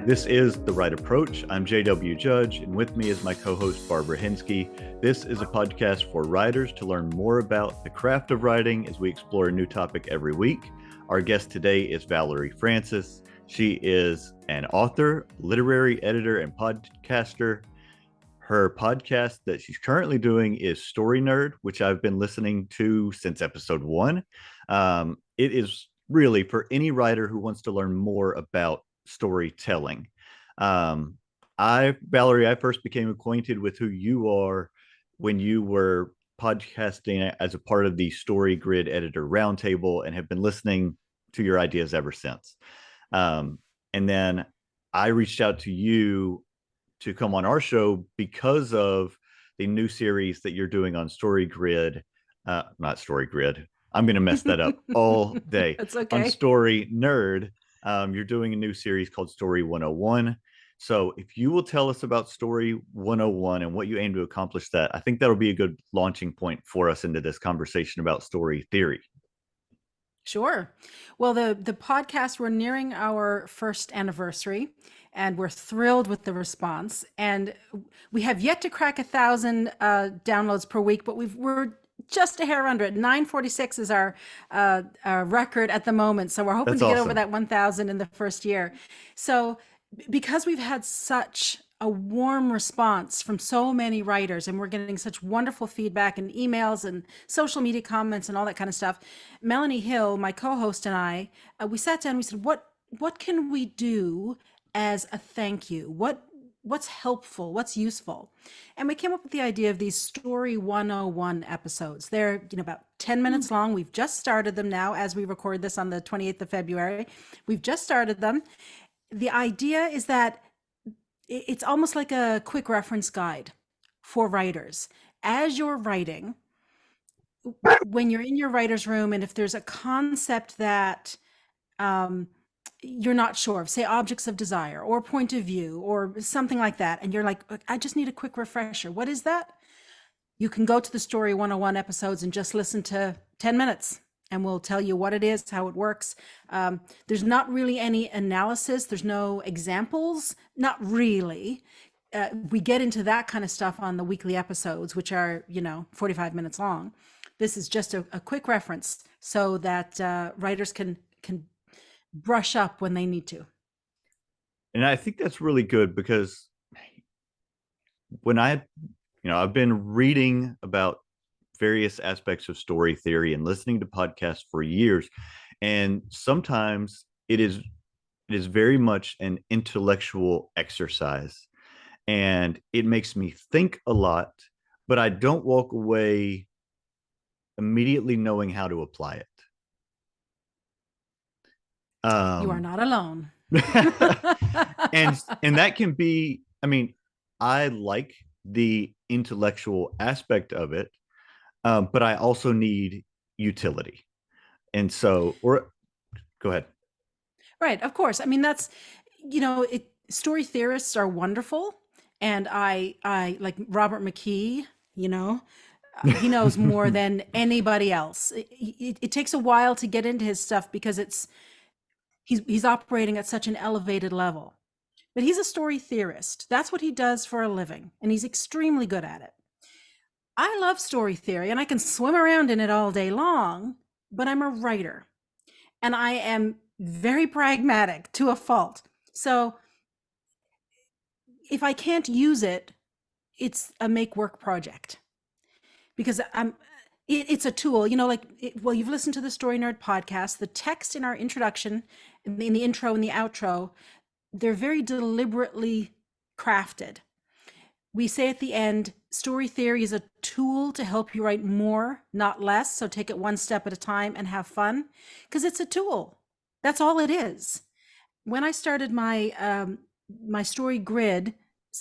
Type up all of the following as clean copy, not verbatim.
This is The Right Approach. I'm JW Judge, and with me is my co-host Barbara Hinsky. This is a podcast for writers to learn more about the craft of writing as we explore a new topic every week. Our guest today is Valerie Francis. She is an author, literary editor, and podcaster. Her podcast that she's currently doing is Story Nerd, which I've been listening to since episode 1. It is really for any writer who wants to learn more about storytelling. Valerie, I first became acquainted with who you are when you were podcasting as a part of the Story Grid Editor Roundtable and have been listening to your ideas ever since. And then I reached out to you to come on our show because of the new series that you're doing on Story Grid, not Story Grid. I'm going to mess that up all day. That's okay. On Story Nerd, you're doing a new series called Story 101. So if you will tell us about Story 101 and what you aim to accomplish that, I think that'll be a good launching point for us into this conversation about story theory. Sure. Well, the podcast, we're nearing our first anniversary, and we're thrilled with the response. And we have yet to crack 1,000 downloads per week, but we're just a hair under it. 946 is our record at the moment. So we're hoping That's to get awesome. over that 1,000 in the first year. So because we've had such a warm response from so many writers, and we're getting such wonderful feedback and emails and social media comments and all that kind of stuff, Melanie Hill, my co-host, and I, we sat down and we said, what can we do as a thank you? What's helpful? What's useful? And we came up with the idea of these Story 101 episodes. They're, about 10 minutes long. We've just started them now as we record this on the 28th of February. We've just started them. The idea is that it's almost like a quick reference guide for writers. As you're writing, when you're in your writer's room, and if there's a concept that you're not sure of, say objects of desire or point of view or something like that, and you're like, I just need a quick refresher. What is that? You can go to the Story 101 episodes and just listen to 10 minutes. And we'll tell you what it is, how it works. There's not really any analysis. There's no examples, not really. We get into that kind of stuff on the weekly episodes, which are, 45 minutes long. This is just a quick reference so that writers can brush up when they need to. And I think that's really good because when I've been reading about various aspects of story theory and listening to podcasts for years, and sometimes it is very much an intellectual exercise, and it makes me think a lot, but I don't walk away immediately knowing how to apply it. You are not alone. and that can be, I like the intellectual aspect of it, but I also need utility. And so, go ahead. Right, of course. That's, story theorists are wonderful. And I like Robert McKee, he knows more than anybody else. It takes a while to get into his stuff because he's operating at such an elevated level. But he's a story theorist. That's what he does for a living, and he's extremely good at it. I love story theory, and I can swim around in it all day long, but I'm a writer, and I am very pragmatic to a fault. So if I can't use it, it's a make work project, because it's a tool, you've listened to the Story Nerd podcast. The text in our introduction, in the intro and the outro, they're very deliberately crafted. We say at the end, story theory is a tool to help you write more, not less. So take it one step at a time and have fun, because it's a tool. That's all it is. When I started my my Story Grid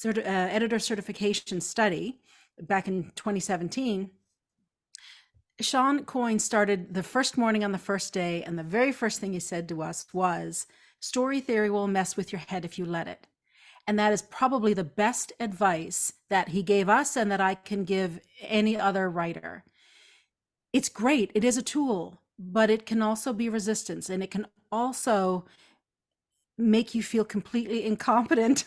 editor certification study back in 2017, Sean Coyne started the first morning on the first day, and the very first thing he said to us was, story theory will mess with your head if you let it. And that is probably the best advice that he gave us and that I can give any other writer. It's great. It is a tool, but it can also be resistance, and it can also make you feel completely incompetent.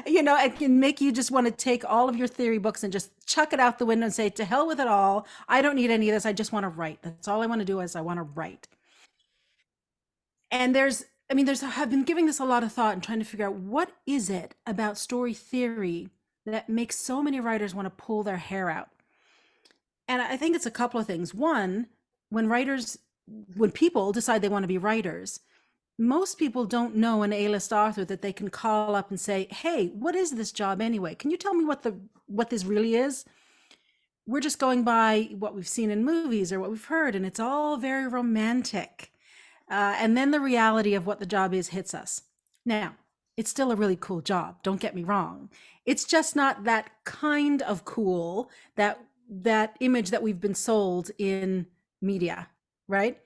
It can make you just want to take all of your theory books and just chuck it out the window and say, to hell with it all. I don't need any of this. I just want to write. That's all I want to do is I want to write. And I've been giving this a lot of thought and trying to figure out what is it about story theory that makes so many writers want to pull their hair out. And I think it's a couple of things. One, when people decide they want to be writers, most people don't know an A-list author that they can call up and say, hey, what is this job anyway? Can you tell me what this really is? We're just going by what we've seen in movies or what we've heard, and it's all very romantic. And then the reality of what the job is hits us. Now, it's still a really cool job. Don't get me wrong. It's just not that kind of cool, that image that we've been sold in media, right?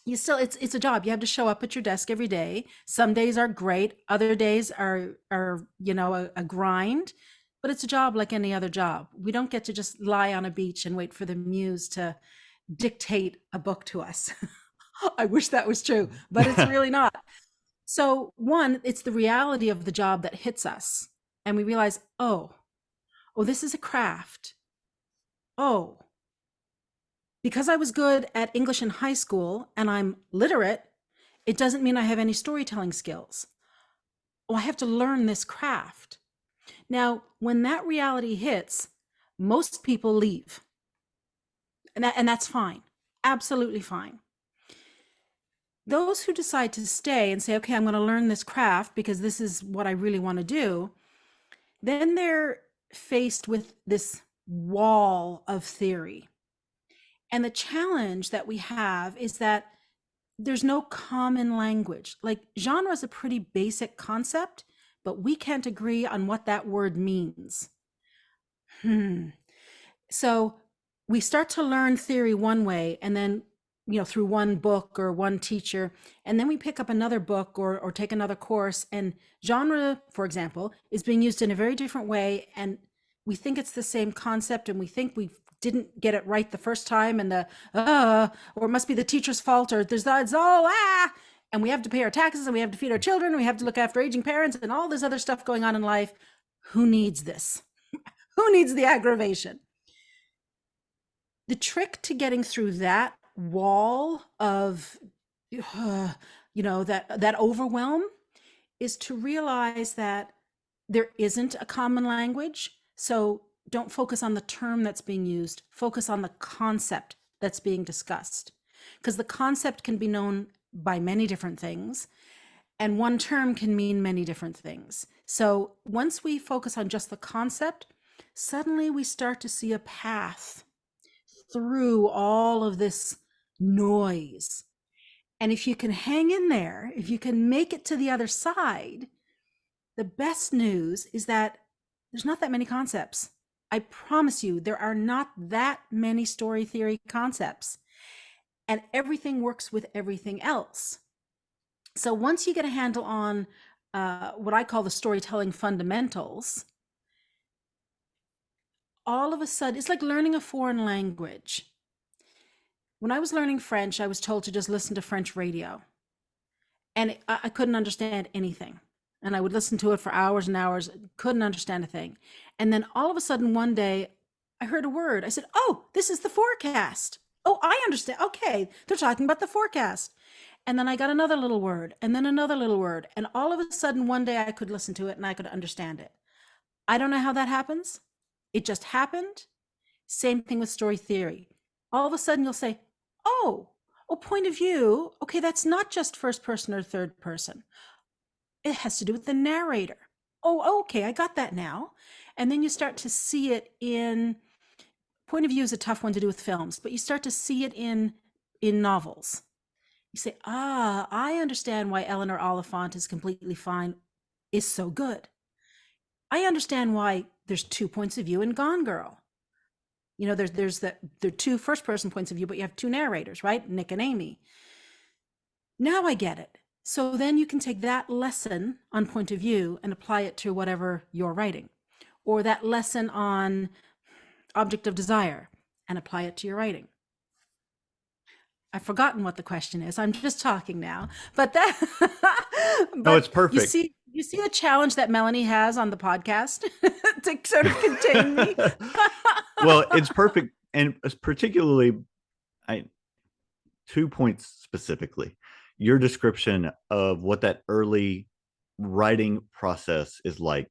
It's a job. You have to show up at your desk every day. Some days are great, other days are a grind, but it's a job like any other job. We don't get to just lie on a beach and wait for the muse to dictate a book to us. I wish that was true, but it's really not. So one, it's the reality of the job that hits us, and we realize, oh, this is a craft. Oh, because I was good at English in high school and I'm literate, it doesn't mean I have any storytelling skills. Oh, I have to learn this craft. Now, when that reality hits, most people leave. And that's fine. Absolutely fine. Those who decide to stay and say, okay, I'm going to learn this craft because this is what I really want to do, then they're faced with this wall of theory. And the challenge that we have is that there's no common language. Like, genre is a pretty basic concept, but we can't agree on what that word means. So we start to learn theory one way, and then through one book or one teacher, and then we pick up another book or take another course, and genre, for example, is being used in a very different way, and we think it's the same concept, and we think we didn't get it right the first time, and or it must be the teacher's fault, or it's all and we have to pay our taxes, and we have to feed our children, and we have to look after aging parents, and all this other stuff going on in life. Who needs this? Who needs the aggravation? The trick to getting through that wall of that overwhelm is to realize that there isn't a common language. So don't focus on the term that's being used, focus on the concept that's being discussed, because the concept can be known by many different things, and one term can mean many different things. So once we focus on just the concept, suddenly we start to see a path through all of this noise. And if you can hang in there, if you can make it to the other side, the best news is that there's not that many concepts. I promise you, there are not that many story theory concepts, and everything works with everything else. So once you get a handle on what I call the storytelling fundamentals, all of a sudden, it's like learning a foreign language. When I was learning French, I was told to just listen to French radio, and I couldn't understand anything. And I would listen to it for hours and hours, couldn't understand a thing. And then all of a sudden one day I heard a word. I said, oh, this is the forecast. Oh, I understand. Okay, they're talking about the forecast. And then I got another little word, and then another little word. And all of a sudden one day I could listen to it and I could understand it. I don't know how that happens. It just happened. Same thing with story theory. All of a sudden you'll say, oh, point of view. Okay, that's not just first person or third person. It has to do with the narrator. Oh, okay, I got that now. And then you start to see it in, point of view is a tough one to do with films, but you start to see it in novels. You say, I understand why Eleanor Oliphant is completely fine, is so good. I understand why there's 2 points of view in Gone Girl. There are 2 first person points of view, but you have 2 narrators, right? Nick and Amy. Now I get it. So then you can take that lesson on point of view and apply it to whatever you're writing, or that lesson on object of desire and apply it to your writing. I've forgotten what the question is. I'm just talking now. But that No, it's but perfect. you see the challenge that Melanie has on the podcast to sort of contain me. Well, it's perfect, and particularly, I 2 points specifically. Your description of what that early writing process is like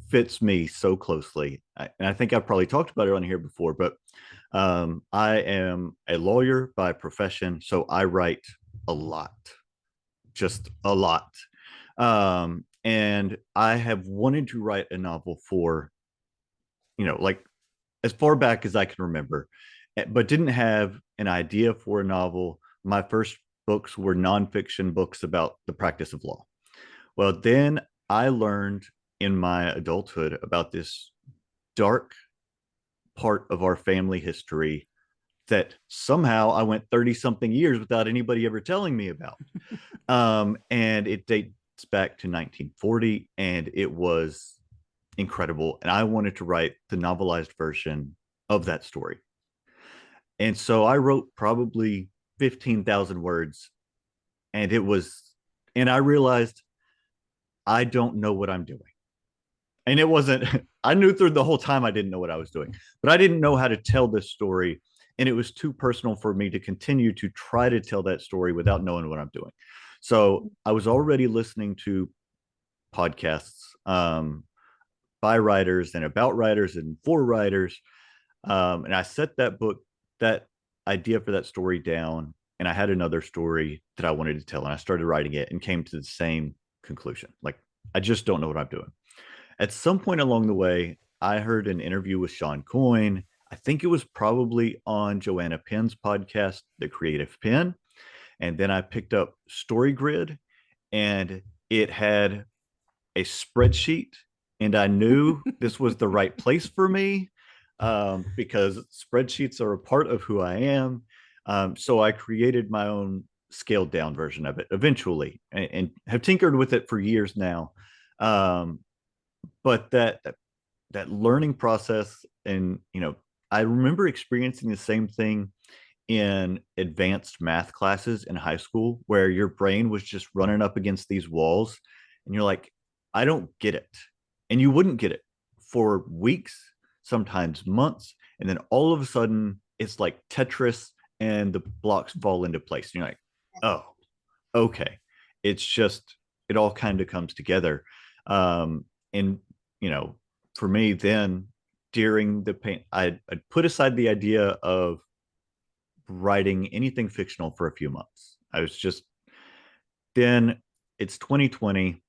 fits me so closely. And I think I've probably talked about it on here before, but I am a lawyer by profession, so I write a lot, just a lot. And I have wanted to write a novel for, like as far back as I can remember, but didn't have an idea for a novel. My first books were nonfiction books about the practice of law. Well, then I learned in my adulthood about this dark part of our family history that somehow I went 30 something years without anybody ever telling me about. And it dates back to 1940, and it was incredible. And I wanted to write the novelized version of that story. And so I wrote probably 15,000 words, and and I realized I don't know what I'm doing. And it wasn't, I knew through the whole time I didn't know what I was doing, but I didn't know how to tell this story. And it was too personal for me to continue to try to tell that story without knowing what I'm doing. So I was already listening to podcasts by writers and about writers and for writers. And I set that idea for that story down. And I had another story that I wanted to tell. And I started writing it and came to the same conclusion. Like, I just don't know what I'm doing. At some point along the way, I heard an interview with Sean Coyne. I think it was probably on Joanna Penn's podcast, The Creative Pen. And then I picked up Story Grid, and it had a spreadsheet, and I knew this was the right place for me, because spreadsheets are a part of who I am. So I created my own scaled down version of it eventually, and have tinkered with it for years now. Um, but that learning process, and I remember experiencing the same thing in advanced math classes in high school, where your brain was just running up against these walls, and you're like, I don't get it. And you wouldn't get it for weeks, sometimes months, and then all of a sudden it's like Tetris, and the blocks fall into place, and you're like, oh, okay. It's just, it all kind of comes together. And you know for me then, during the pain, I'd put aside the idea of writing anything fictional for a few months. I was just, then it's 2020.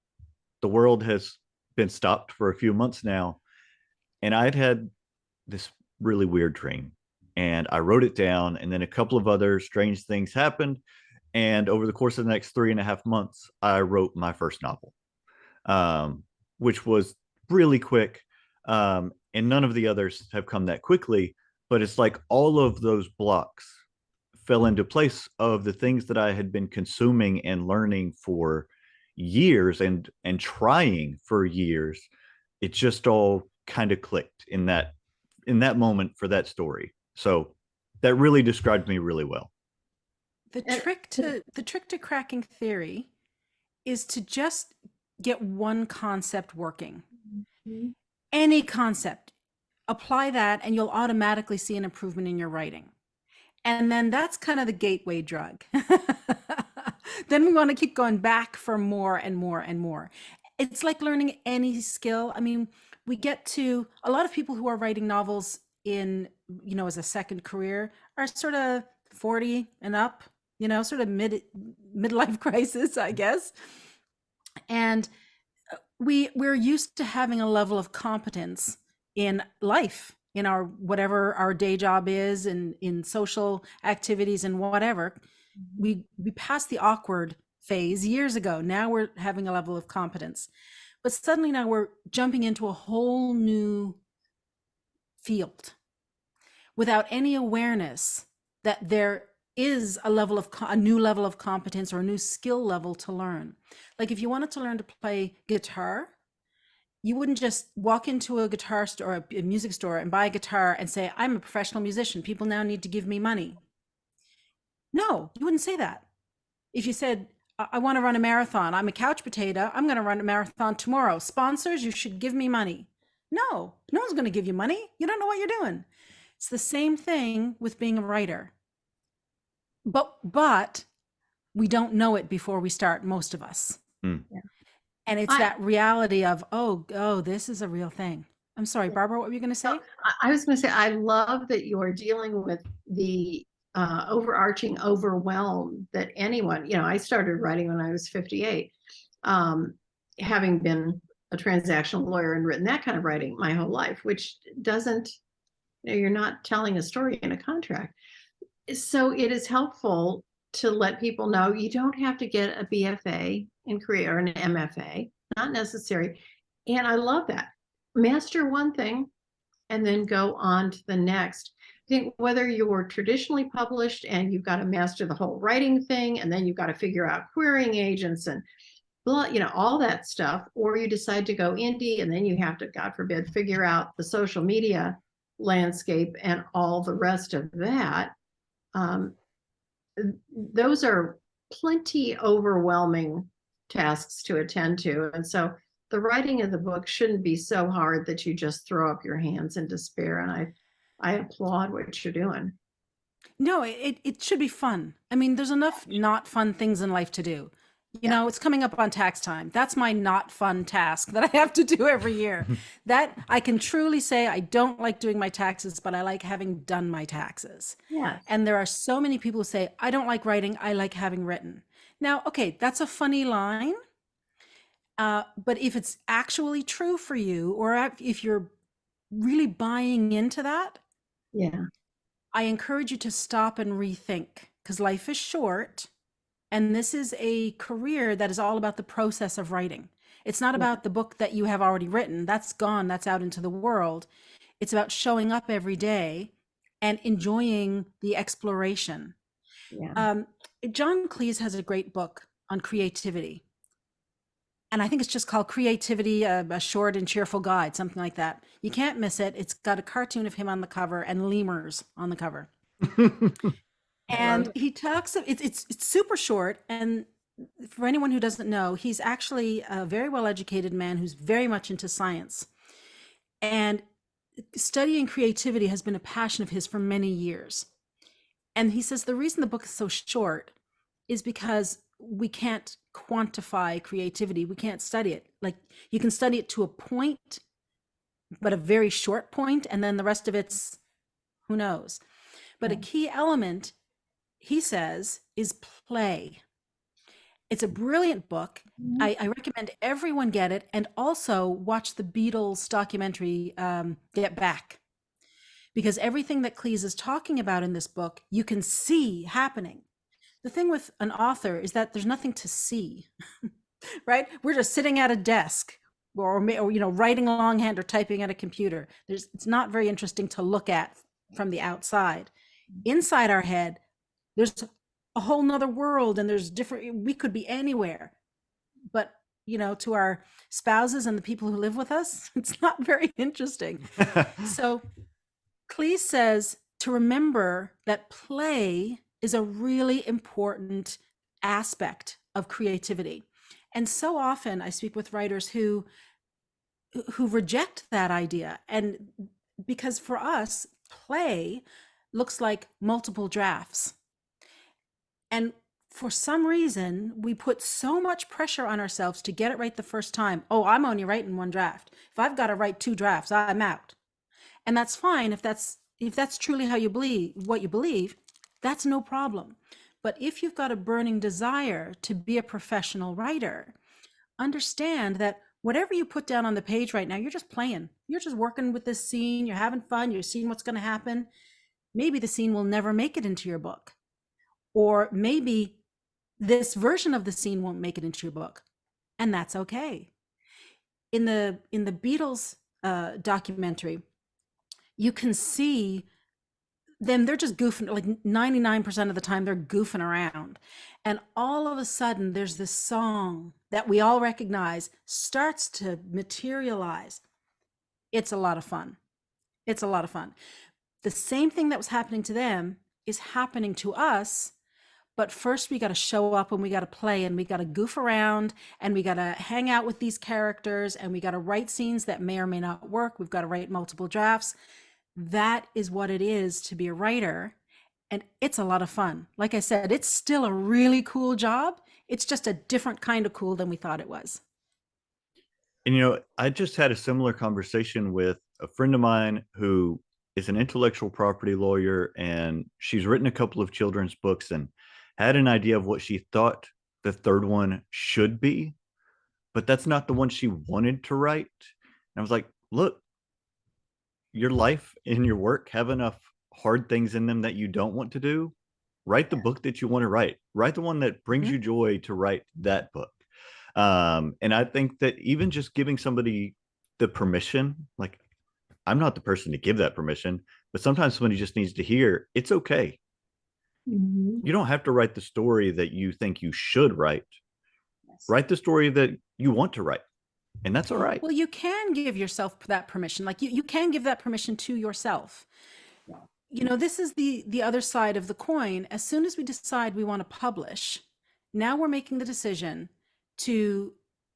The world has been stopped for a few months now. And I'd had this really weird dream, and I wrote it down. And then a couple of other strange things happened. And over the course of the next 3.5 months, I wrote my first novel, which was really quick. And none of the others have come that quickly. But it's like all of those blocks fell into place of the things that I had been consuming and learning for years, and trying for years. It just all kind of clicked in that moment for that story. So that really described me really well. And The trick to cracking theory is to just get one concept working. Any concept, apply that, and you'll automatically see an improvement in your writing. And then that's kind of the gateway drug. Then we want to keep going back for more and more and more. It's like learning any skill. I mean, we get to a lot of people who are writing novels in, as a second career are sort of 40 and up, sort of midlife crisis, I guess. And we're used to having a level of competence in life, in our whatever our day job is, and in social activities and whatever. We passed the awkward phase years ago. Now we're having a level of competence, but suddenly now we're jumping into a whole new field without any awareness that there is a new level of competence or a new skill level to learn. Like if you wanted to learn to play guitar, you wouldn't just walk into a guitar store or a music store and buy a guitar and say, I'm a professional musician, people now need to give me money. No, you wouldn't say that. If you said, I want to run a marathon, I'm a couch potato, I'm going to run a marathon tomorrow. Sponsors, you should give me money. No, no one's going to give you money. You don't know what you're doing. It's the same thing with being a writer. But we don't know it before we start, most of us. Mm. Yeah. And it's that reality of, oh, this is a real thing. I'm sorry, Barbara, what were you going to say? I was going to say, I love that you're dealing with the overarching overwhelm that anyone, I started writing when I was 58, having been a transactional lawyer and written that kind of writing my whole life, which doesn't, you're not telling a story in a contract. So it is helpful to let people know you don't have to get a BFA in Korea or an MFA, not necessary. And I love that. Master one thing and then go on to the next. I think whether you're traditionally published and you've got to master the whole writing thing, and then you've got to figure out querying agents and all that stuff, or you decide to go indie and then you have to, God forbid, figure out the social media landscape and all the rest of that. Those are plenty overwhelming tasks to attend to. And so the writing of the book shouldn't be so hard that you just throw up your hands in despair. And I applaud what you're doing. No, it should be fun. I mean, there's enough not fun things in life to do. You know, it's coming up on tax time. That's my not fun task that I have to do every year. That I can truly say I don't like doing my taxes, but I like having done my taxes. Yes. And there are so many people who say, I don't like writing, I like having written. Now, okay, that's a funny line. But if it's actually true for you, or if you're really buying into that, Yeah. I encourage you to stop and rethink, because life is short. And this is a career that is all about the process of writing. It's not about the book that you have already written. That's gone. That's out into the world. It's about showing up every day and enjoying the exploration. Yeah. John Cleese has a great book on creativity. And I think it's just called Creativity, a Short and Cheerful Guide, something like that. You can't miss it. It's got a cartoon of him on the cover and lemurs on the cover. And he talks, it's super short. And for anyone who doesn't know, he's actually a very well-educated man who's very much into science. And studying creativity has been a passion of his for many years. And he says the reason the book is so short is because we can't quantify creativity. We can't study it. Like, you can study it to a point, but a very short point, and then the rest of it's who knows. But a key element, he says, is play. It's a brilliant book. I recommend everyone get it, and also watch the Beatles documentary, Get Back, because everything that Cleese is talking about in this book, you can see happening. The thing with an author is that there's nothing to see, right? We're just sitting at a desk or writing longhand or typing at a computer. It's not very interesting to look at from the outside. Inside our head, there's a whole nother world, and there's we could be anywhere. But, to our spouses and the people who live with us, it's not very interesting. So Cleese says to remember that play is a really important aspect of creativity. And so often I speak with writers who reject that idea. And because for us, play looks like multiple drafts. And for some reason, we put so much pressure on ourselves to get it right the first time. Oh, I'm only writing one draft. If I've got to write 2 drafts, I'm out. And that's fine if that's truly how you believe, what you believe, that's no problem. But if you've got a burning desire to be a professional writer, understand that whatever you put down on the page right now, you're just playing. You're just working with this scene. You're having fun. You're seeing what's going to happen. Maybe the scene will never make it into your book. Or maybe this version of the scene won't make it into your book. And that's okay. In the Beatles documentary, you can see them, they're just goofing, like 99% of the time they're goofing around. And all of a sudden there's this song that we all recognize starts to materialize. It's a lot of fun. It's a lot of fun. The same thing that was happening to them is happening to us, But first we got to show up and we got to play and we got to goof around and we got to hang out with these characters and we got to write scenes that may or may not work. We've got to write multiple drafts. That is what it is to be a writer. And it's a lot of fun. Like I said, it's still a really cool job. It's just a different kind of cool than we thought it was. And, I just had a similar conversation with a friend of mine who is an intellectual property lawyer, and she's written a couple of children's books and had an idea of what she thought the third one should be, but that's not the one she wanted to write. And I was like, look, your life and your work have enough hard things in them that you don't want to do. Write the book that you want to write. Write the one that brings you joy to write that book. And I think that even just giving somebody the permission, like, I'm not the person to give that permission, but sometimes somebody just needs to hear it's okay. You don't have to write the story that you think you should write. Yes. Write the story that you want to write. And that's all right. Well, you can give yourself that permission. Like you can give that permission to yourself. This is the other side of the coin. As soon as we decide we want to publish, now we're making the decision to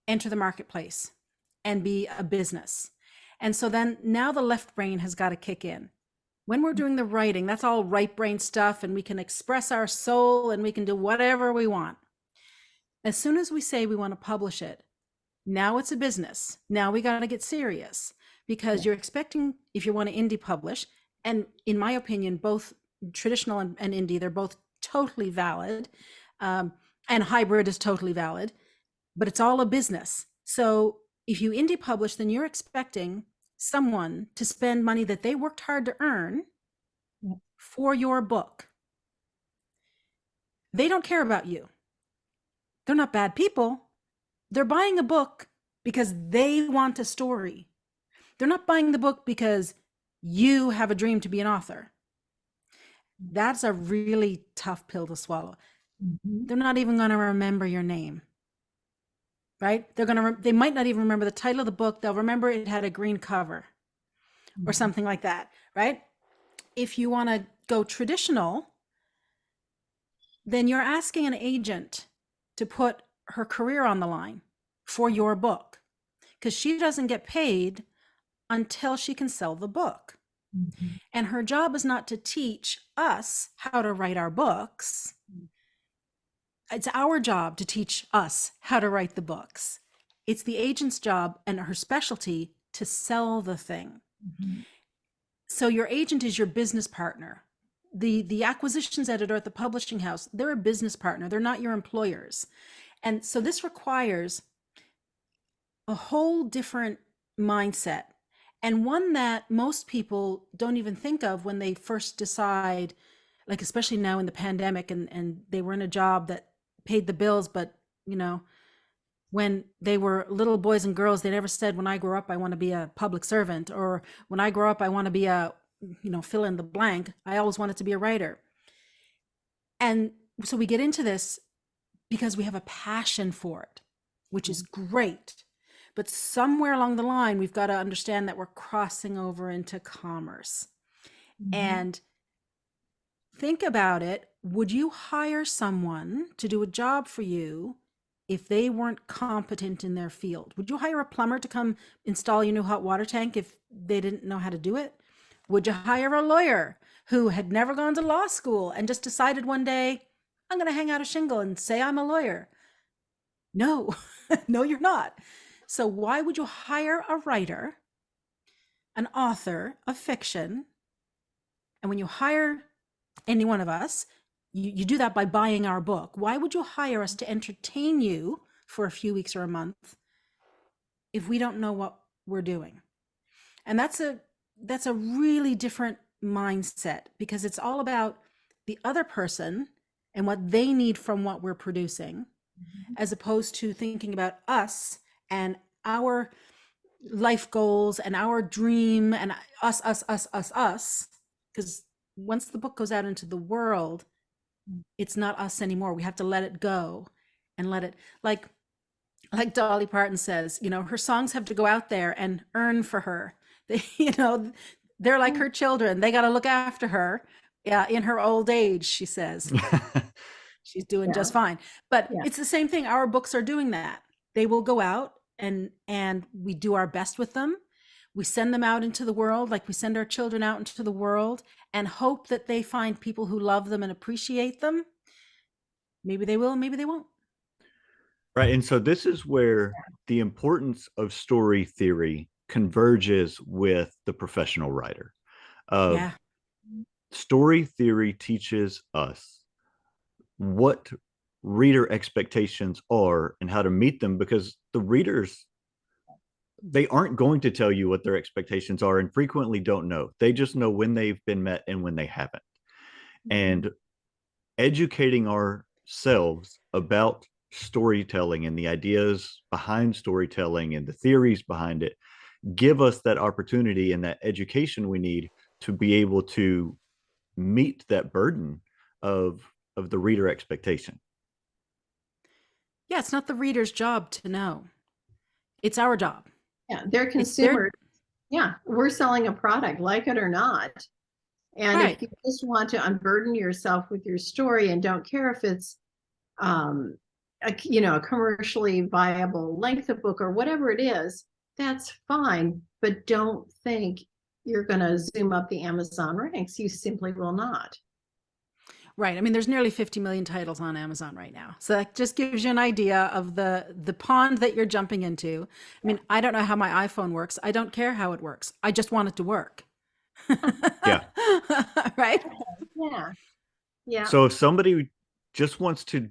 enter the marketplace and be a business. And so then now the left brain has got to kick in. When we're doing the writing, that's all right brain stuff, and we can express our soul and we can do whatever we want. As soon as we say we want to publish it, now it's a business. Now we got to get serious, because you're expecting, if you want to indie publish, and in my opinion, both traditional and indie, they're both totally valid, and hybrid is totally valid, but it's all a business. So if you indie publish, then you're expecting someone to spend money that they worked hard to earn for your book. They don't care about you. They're not bad people. They're buying a book because they want a story. They're not buying the book because you have a dream to be an author. That's a really tough pill to swallow. They're not even going to remember your name, right? They might not even remember the title of the book. They'll remember it had a green cover or something like that, right? If you want to go traditional, then you're asking an agent to put her career on the line for your book, because she doesn't get paid until she can sell the book. And her job is not to teach us how to write our books. It's our job to teach us how to write the books. It's the agent's job and her specialty to sell the thing. So your agent is your business partner. The acquisitions editor at the publishing house, they're a business partner. They're not your employers. And so this requires a whole different mindset, and one that most people don't even think of when they first decide, like especially now in the pandemic, and they were in a job that paid the bills, but when they were little boys and girls, they never said, when I grow up I want to be a public servant, or when I grow up I want to be a fill in the blank. I always wanted to be a writer. And so we get into this because we have a passion for it, which is great. But somewhere along the line, we've got to understand that we're crossing over into commerce. And think about it. Would you hire someone to do a job for you if they weren't competent in their field? Would you hire a plumber to come install your new hot water tank if they didn't know how to do it? Would you hire a lawyer who had never gone to law school and just decided one day, I'm going to hang out a shingle and say I'm a lawyer? No, no, you're not. So why would you hire a writer, an author of fiction? And when you hire any one of us, you do that by buying our book. Why would you hire us to entertain you for a few weeks or a month if we don't know what we're doing? And that's a really different mindset, because it's all about the other person and what they need from what we're producing, as opposed to thinking about us and our life goals and our dream and us. Because once the book goes out into the world, it's not us anymore. We have to let it go and let it, like Dolly Parton says, her songs have to go out there and earn for her. They, they're like her children. They got to look after her in her old age, she says. she's doing Yeah. just fine. But Yeah. it's the same thing. Our books are doing that. They will go out and we do our best with them. We send them out into the world like we send our children out into the world and hope that they find people who love them and appreciate them. Maybe they will, maybe they won't. Right. And so this is where the importance of story theory converges with the professional writer. Yeah. Story theory teaches us what reader expectations are and how to meet them, because the readers, they aren't going to tell you what their expectations are and frequently don't know. They just know when they've been met and when they haven't. And educating ourselves about storytelling and the ideas behind storytelling and the theories behind it give us that opportunity and that education we need to be able to meet that burden of the reader expectation. Yeah, it's not the reader's job to know. It's our job. Yeah, they're It's their consumers. Yeah, we're selling a product, like it or not. And if right. you just want to unburden yourself with your story and don't care if it's a commercially viable length of book or whatever it is, that's fine. But don't think you're going to zoom up the Amazon ranks. You simply will not. Right. I mean, there's nearly 50 million titles on Amazon right now. So that just gives you an idea of the pond that you're jumping into. I mean, I don't know how my iPhone works. I don't care how it works. I just want it to work. Yeah. Right? Yeah. Yeah. So if somebody just wants to,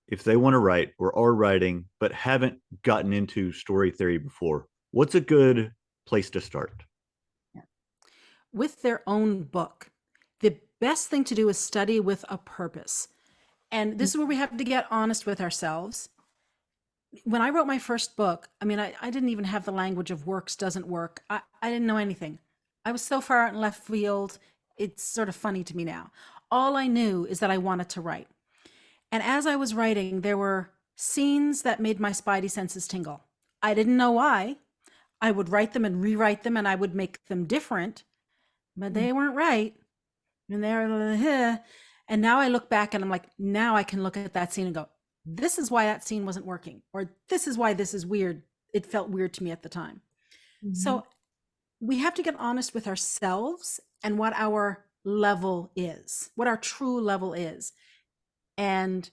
if they want to write or are writing but haven't gotten into story theory before, what's a good place to start? With their own book. The best thing to do is study with a purpose. And this is where we have to get honest with ourselves. When I wrote my first book, I mean, I didn't even have the language of works, doesn't work. I didn't know anything. I was so far out in left field. It's sort of funny to me now. All I knew is that I wanted to write. And as I was writing, there were scenes that made my spidey senses tingle. I didn't know why. I would write them and rewrite them and I would make them different, but they weren't right. And they're, and now I look back and I'm like, now I can look at that scene and go, this is why that scene wasn't working, or this is why this is weird. It felt weird to me at the time. So we have to get honest with ourselves and what our level is, what our true level is. And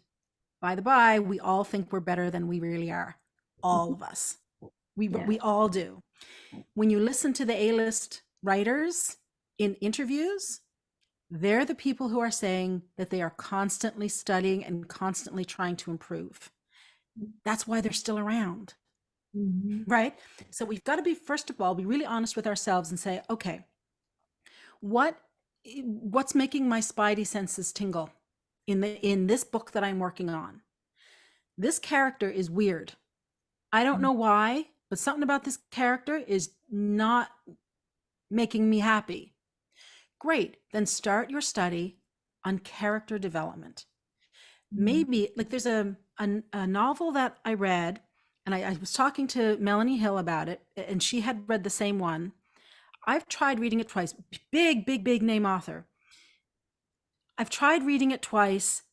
by the by, we all think we're better than we really are. All of us. We all do. When you listen to the A-list writers in interviews, they're the people who are saying that they are constantly studying and constantly trying to improve. That's why they're still around. Right? So we've got to be, first of all, be really honest with ourselves and say, okay, what's making my spidey senses tingle in this book that I'm working on? This character is weird. I don't know why, but something about this character is not making me happy. Great. Then start your study on character development. Maybe, like, there's a novel that I read, and I was talking to Melanie Hill about it, and she had read the same one. I've tried reading it twice. Big name author. I've tried reading it twice.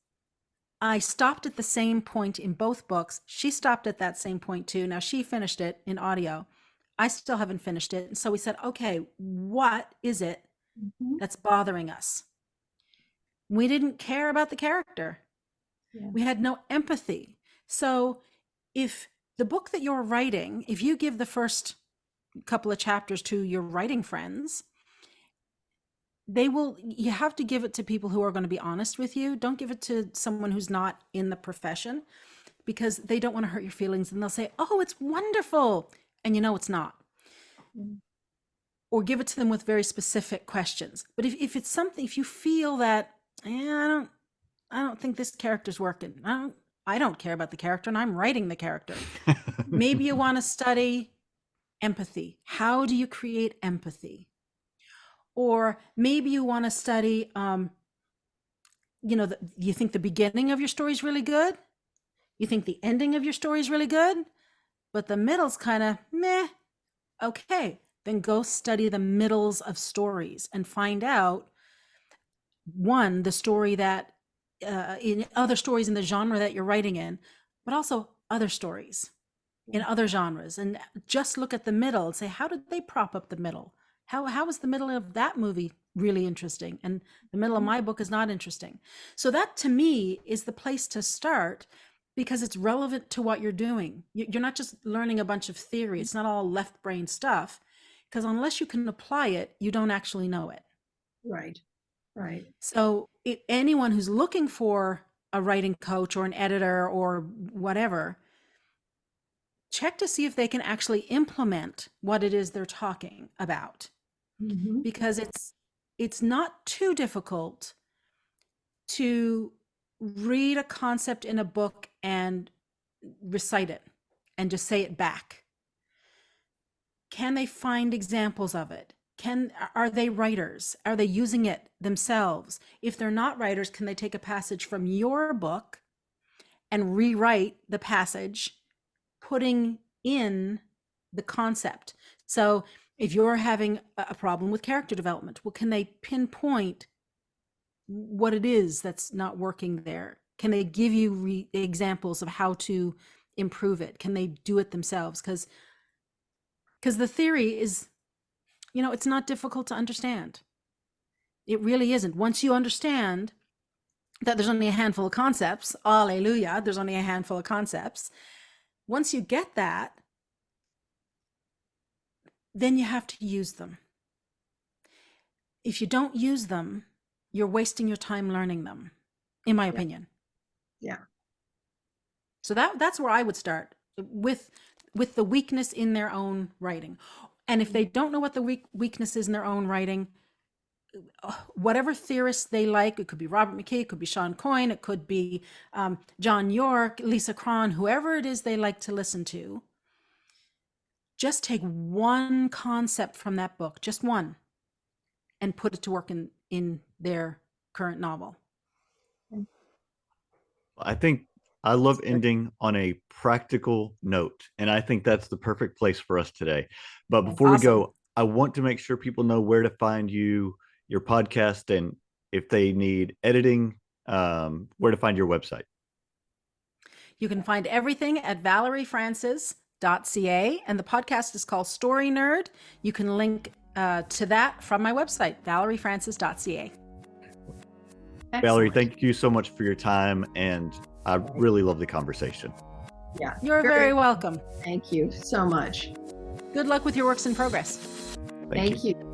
I stopped at the same point in both books. She stopped at that same point too. Now she finished it in audio. I still haven't finished it. And so we said, okay, what is it that's bothering us? We didn't care about the character. We had no empathy. So if the book that you're writing, if you give the first couple of chapters to your writing friends, you have to give it to people who are going to be honest with you. Don't give it to someone who's not in the profession, because they don't want to hurt your feelings, and they'll say, oh, it's wonderful. And you know, it's not. Or give it to them with very specific questions. But if it's something, if you feel that, I don't think this character's working. I don't care about the character and I'm writing the character. Maybe you want to study empathy. How do you create empathy? Or maybe you want to study, you think the beginning of your story is really good. You think the ending of your story is really good, but the middle's kind of meh. Okay, then go study the middles of stories and find out, one, the story that in other stories in the genre that you're writing in, but also other stories in other genres, and just look at the middle and say, how did they prop up the middle? How is the middle of that movie really interesting, and the middle of my book is not interesting? So that, to me, is the place to start, because it's relevant to what you're doing. You're not just learning a bunch of theory. It's not all left brain stuff, because unless you can apply it, you don't actually know it. Right. Right. So anyone who's looking for a writing coach or an editor or whatever, check to see if they can actually implement what it is they're talking about, Mhm. because it's not too difficult to read a concept in a book and recite it and just say it back. Can they find examples of it? Are they writers? Are they using it themselves? If they're not writers, can they take a passage from your book and rewrite the passage, putting in the concept? So if you're having a problem with character development, well, can they pinpoint what it is that's not working there? Can they give you examples of how to improve it? Can they do it themselves? Because the theory is, it's not difficult to understand. It really isn't. Once you understand that there's only a handful of concepts, hallelujah, there's only a handful of concepts. Once you get that, then you have to use them. If you don't use them, you're wasting your time learning them, in my opinion. Yeah. So that's where I would start, with the weakness in their own writing. And if they don't know what the weakness is in their own writing, whatever theorists they like, it could be Robert McKee, it could be Sean Coyne, it could be John York, Lisa Cron, whoever it is they like to listen to, just take one concept from that book, just one, and put it to work in their current novel. I think I love ending on a practical note, and I think that's the perfect place for us today. But before we go, I want to make sure people know where to find you, your podcast, and if they need editing, where to find your website. You can find everything at valeriefrancis.ca, and the podcast is called Story Nerd. You can link to that from my website, valeriefrancis.ca. Excellent. Valerie, thank you so much for your time, and I really love the conversation. Yeah. You're very welcome. Thank you so much. Good luck with your works in progress. Thank you.